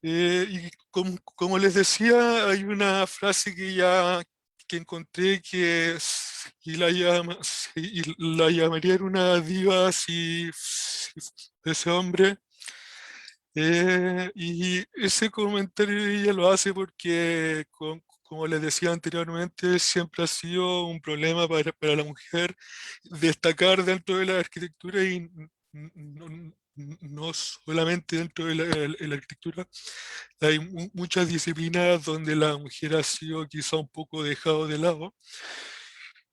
Y como les decía, hay una frase que encontré y la llamaría en una diva si ese hombre. Y ese comentario ella lo hace porque, como les decía anteriormente, siempre ha sido un problema para la mujer destacar dentro de la arquitectura y no solamente dentro de la arquitectura. Hay muchas disciplinas donde la mujer ha sido quizá un poco dejado de lado.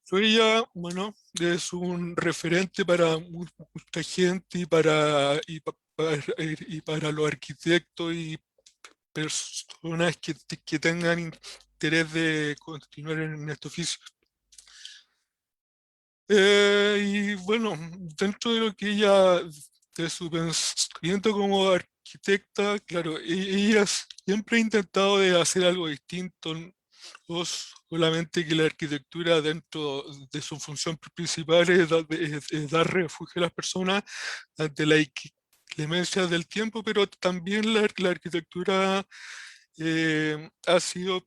Pero ella, bueno, es un referente para mucha gente y para los arquitectos y personas que tengan interés de continuar en este oficio. Y bueno, dentro de lo que ella, de su pensamiento como arquitecta, claro, ella siempre ha intentado de hacer algo distinto, no solamente que la arquitectura dentro de su función principal es dar refugio a las personas ante la inclemencia del tiempo, pero también la arquitectura ha sido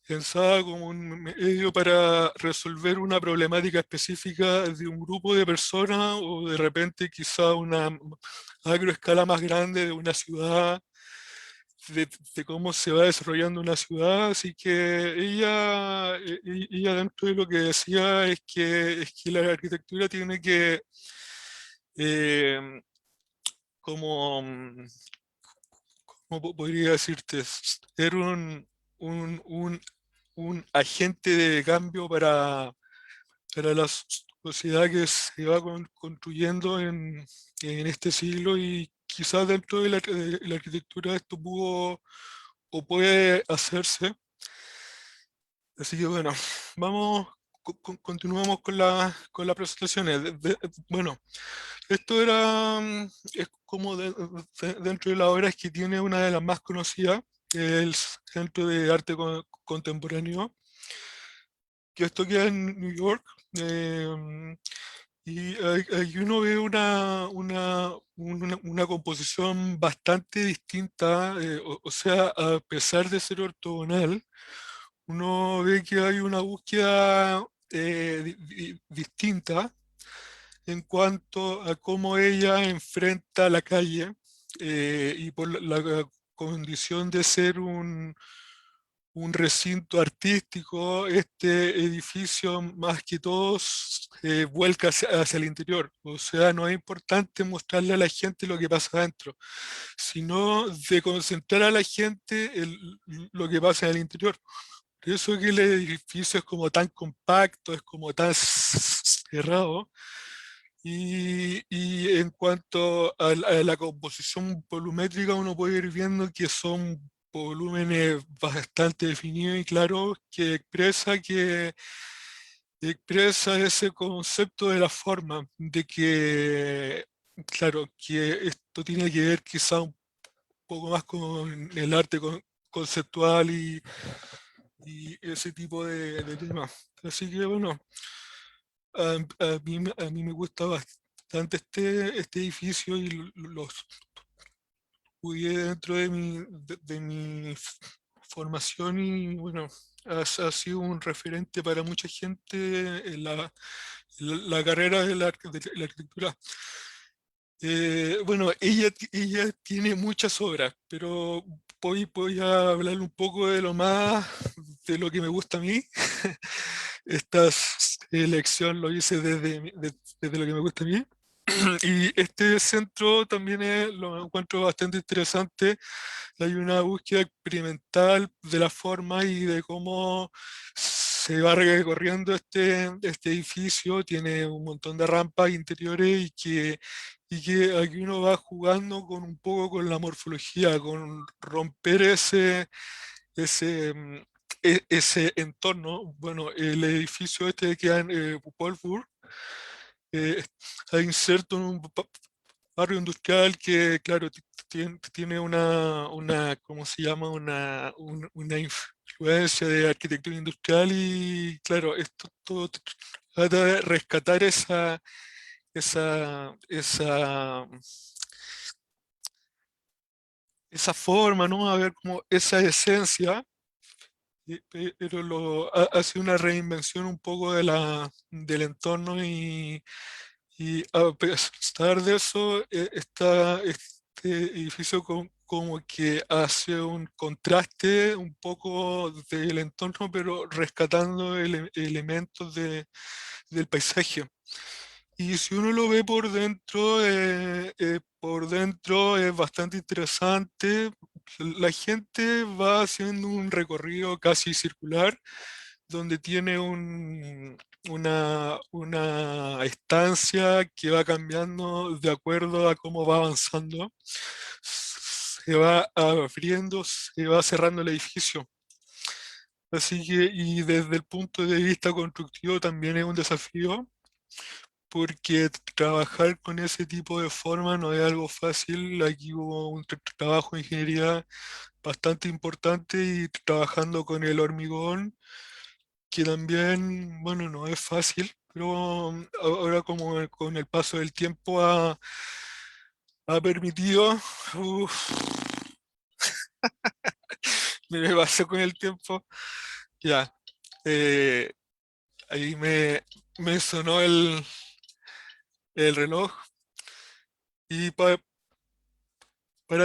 pensada como un medio para resolver una problemática específica de un grupo de personas o de repente quizá una agroescala más grande de una ciudad, de cómo se va desarrollando una ciudad. Así que ella dentro de lo que decía es que la arquitectura tiene que eh, como, ¿cómo podría decirte? Ser un agente de cambio para la sociedad que se va construyendo en este siglo y quizás dentro de la arquitectura esto pudo o puede hacerse. Así que bueno, vamos, continuamos con las presentaciones. Bueno, esto es como dentro de las obras que tiene una de las más conocidas, el Centro de Arte Contemporáneo, que esto queda en New York. Y ahí uno ve una composición bastante distinta, o sea, a pesar de ser ortogonal, uno ve que hay una búsqueda distinta en cuanto a cómo ella enfrenta la calle y por la condición de ser un recinto artístico, este edificio más que todo vuelca hacia el interior. O sea, no es importante mostrarle a la gente lo que pasa adentro, sino de concentrar a la gente en lo que pasa en el interior. Por eso que el edificio es como tan compacto, es como tan cerrado. Y en cuanto a la composición volumétrica, uno puede ir viendo que son volúmenes bastante definidos y claros que expresa ese concepto de la forma, de que, claro, que esto tiene que ver quizá un poco más con el arte conceptual y ese tipo de temas. Así que bueno, a mí me gusta bastante este edificio y lo estudié dentro de mi formación y bueno, ha sido un referente para mucha gente en la carrera de la arquitectura. Bueno, ella tiene muchas obras, pero voy a hablar un poco de lo más, de lo que me gusta a mí. Esta selección lo hice desde lo que me gusta a mí. Y este centro también lo encuentro bastante interesante. Hay una búsqueda experimental de la forma y de cómo se va recorriendo este edificio, tiene un montón de rampas interiores y que aquí uno va jugando con un poco con la morfología, con romper ese entorno. Bueno, el edificio este queda en Wolfsburg, está inserto en un barrio industrial que, claro, tiene ¿cómo se llama? Una influencia de arquitectura industrial y, claro, esto todo trata de rescatar esa, esa, esa forma, ¿no? A ver, como esa esencia, pero hace una reinvención un poco del entorno y a pesar de eso, este edificio como que hace un contraste un poco del entorno, pero rescatando elementos del paisaje. Y si uno lo ve por dentro es bastante interesante. La gente va haciendo un recorrido casi circular donde tiene una estancia que va cambiando de acuerdo a cómo va avanzando. Se va abriendo, se va cerrando el edificio. Así que, y desde el punto de vista constructivo también es un desafío, porque trabajar con ese tipo de forma no es algo fácil. Aquí hubo un trabajo de ingeniería bastante importante y trabajando con el hormigón, que también, bueno, no es fácil, pero ahora como con el paso del tiempo ha permitido, uf, me pasó con el tiempo, ya, eh, ahí me sonó el reloj y para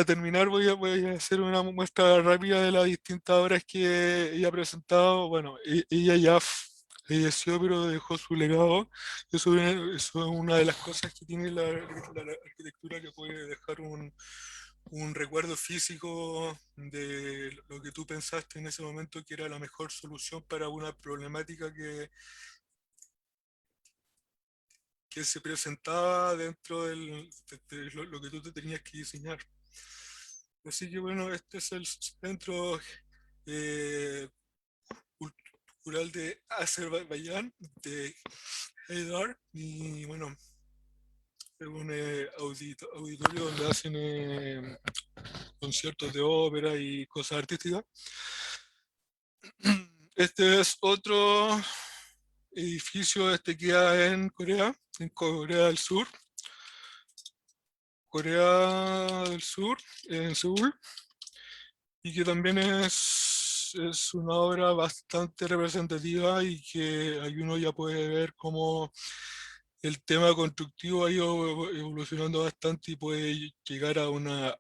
terminar voy a hacer una muestra rápida de las distintas obras que ella ha presentado. Bueno, ella ya falleció, pero dejó su legado. Eso es una de las cosas que tiene la arquitectura, que puede dejar un recuerdo físico de lo que tú pensaste en ese momento que era la mejor solución para una problemática que se presentaba dentro de lo que tú te tenías que diseñar. Así que bueno, este es el centro eh, cultural de Azerbaiyán, de Haidar, y bueno, es un auditorio donde hacen conciertos de ópera y cosas artísticas. Este es otro edificio, este queda en Corea del Sur. Corea del Sur, en Seúl, y que también es una obra bastante representativa y que ahí uno ya puede ver cómo el tema constructivo ha ido evolucionando bastante y puede llegar a una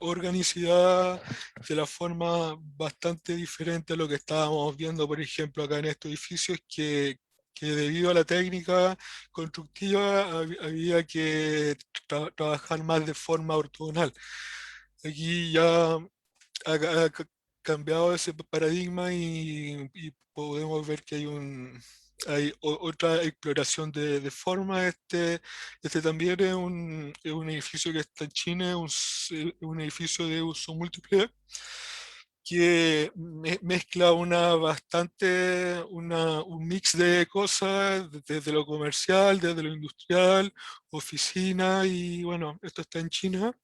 organicidad de la forma bastante diferente a lo que estábamos viendo, por ejemplo, acá en estos edificios, que debido a la técnica constructiva había que trabajar más de forma ortogonal. Aquí ya ha cambiado ese paradigma y podemos ver que hay otra exploración de forma. Este también es un edificio que está en China, un edificio de uso múltiple que mezcla un mix de cosas, desde lo comercial, desde lo industrial, oficina, y bueno, esto está en China.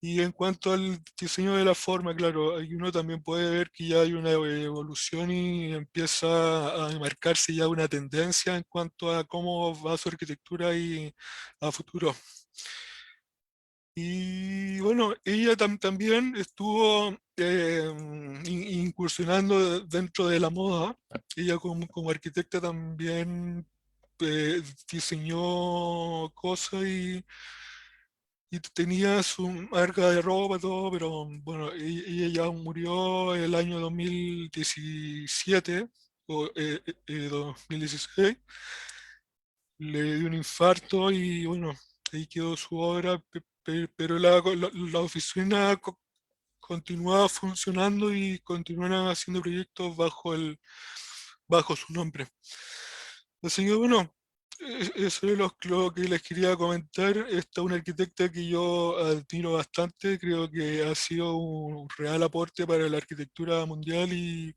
Y en cuanto al diseño de la forma, claro, ahí uno también puede ver que ya hay una evolución y empieza a marcarse ya una tendencia en cuanto a cómo va su arquitectura y a futuro. Y bueno, ella también estuvo incursionando dentro de la moda. Ella como arquitecta también diseñó cosas y tenía su marca de ropa, todo, pero bueno, ella ya murió el año 2017 o 2016. Le dio un infarto y bueno, ahí quedó su obra, pero la oficina continúa funcionando y continúan haciendo proyectos bajo su nombre. Así que bueno, eso es lo que les quería comentar. Esta es una arquitecta que yo admiro bastante, creo que ha sido un real aporte para la arquitectura mundial y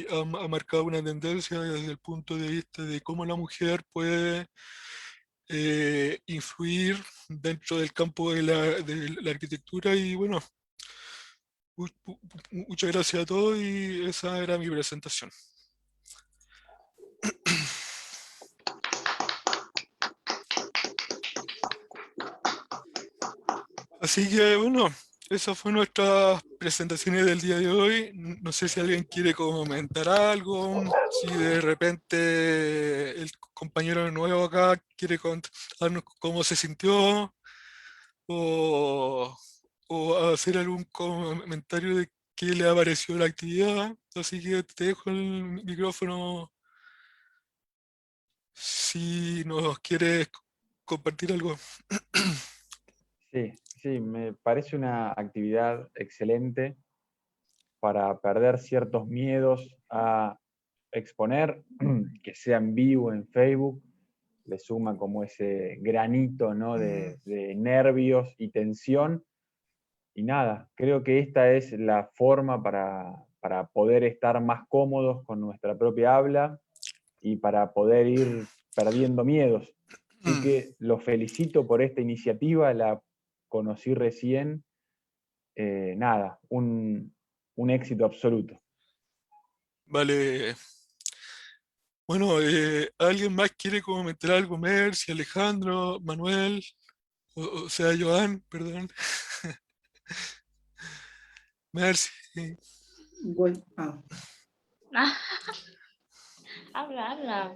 ha marcado una tendencia desde el punto de vista de cómo la mujer puede influir dentro del campo de la arquitectura. Y bueno, muchas gracias a todos y esa era mi presentación. Así que bueno, esas fueron nuestras presentaciones del día de hoy. No sé si alguien quiere comentar algo, si de repente el compañero nuevo acá quiere contarnos cómo se sintió o hacer algún comentario de qué le ha parecido la actividad. Así que te dejo el micrófono si nos quieres compartir algo. Sí, me parece una actividad excelente para perder ciertos miedos a exponer, que sea en vivo en Facebook, le suma como ese granito, ¿no? de nervios y tensión. Y nada, creo que esta es la forma para poder estar más cómodos con nuestra propia habla y para poder ir perdiendo miedos. Así que los felicito por esta iniciativa, la conocí recién. Nada, un éxito absoluto. Vale. Bueno, ¿alguien más quiere comentar algo? Mercy, Alejandro, Manuel, o sea, Joan, perdón. Mercy. Bueno, Habla.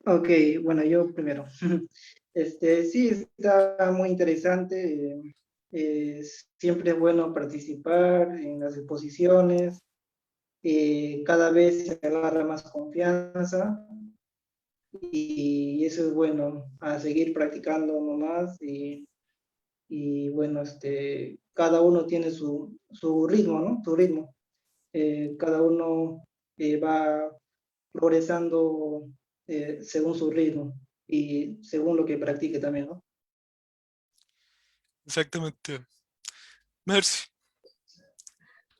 ok, bueno, yo primero. Sí, está muy interesante. Siempre es bueno participar en las exposiciones. Cada vez se agarra más confianza y eso es bueno, a seguir practicando nomás y bueno, cada uno tiene su ritmo, ¿no? Su ritmo. Cada uno va progresando según su ritmo y según lo que practique también, ¿no? Exactamente. Mercy.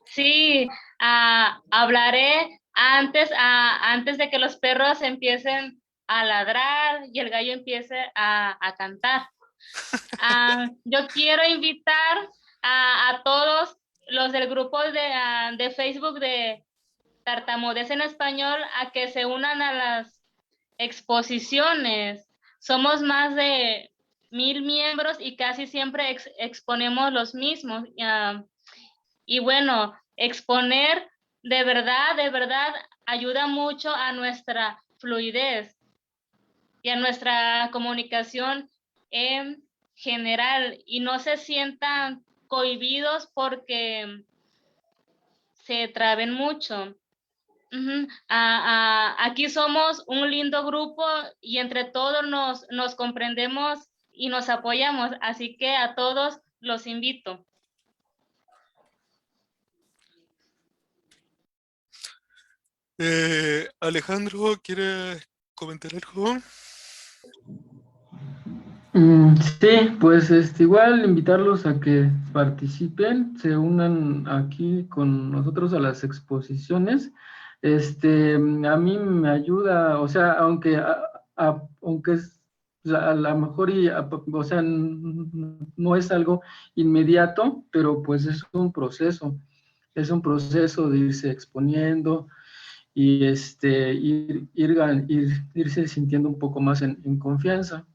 Sí, hablaré antes de que los perros empiecen a ladrar y el gallo empiece a cantar. Yo quiero invitar a todos los del grupo de Facebook de Tartamudez en Español a que se unan a las exposiciones. Somos más de 1000 miembros y casi siempre exponemos los mismos. Y bueno, exponer de verdad ayuda mucho a nuestra fluidez y a nuestra comunicación en general y no se sientan cohibidos porque se traben mucho. Aquí somos un lindo grupo y entre todos nos comprendemos y nos apoyamos, así que a todos los invito. Alejandro, ¿quieres comentar algo? Sí, pues igual invitarlos a que participen, se unan aquí con nosotros a las exposiciones. A mí me ayuda, o sea, aunque es a lo mejor, o sea, no es algo inmediato, pero pues es un proceso de irse exponiendo y irse sintiendo un poco más en confianza.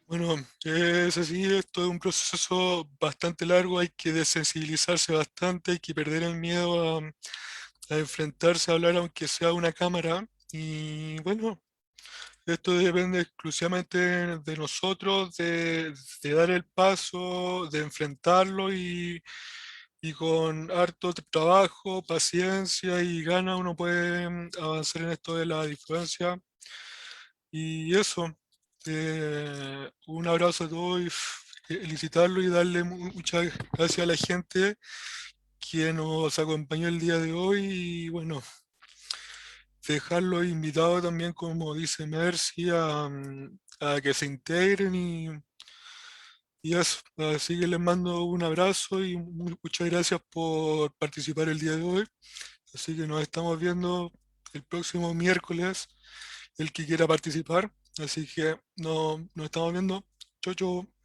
Bueno, es así, esto es un proceso bastante largo, hay que desensibilizarse bastante, hay que perder el miedo a enfrentarse a hablar aunque sea una cámara. Y bueno, esto depende exclusivamente de nosotros, de dar el paso, de enfrentarlo y con harto trabajo, paciencia y ganas uno puede avanzar en esto de la influencia. Y eso, un abrazo a todos y felicitarlo y darle muchas gracias a la gente que nos acompañó el día de hoy y bueno, dejarlo invitado también, como dice Mercy, a que se integren y eso. Así que les mando un abrazo y muchas gracias por participar el día de hoy. Así que nos estamos viendo el próximo miércoles, el que quiera participar. Así que nos estamos viendo. Chau, chau.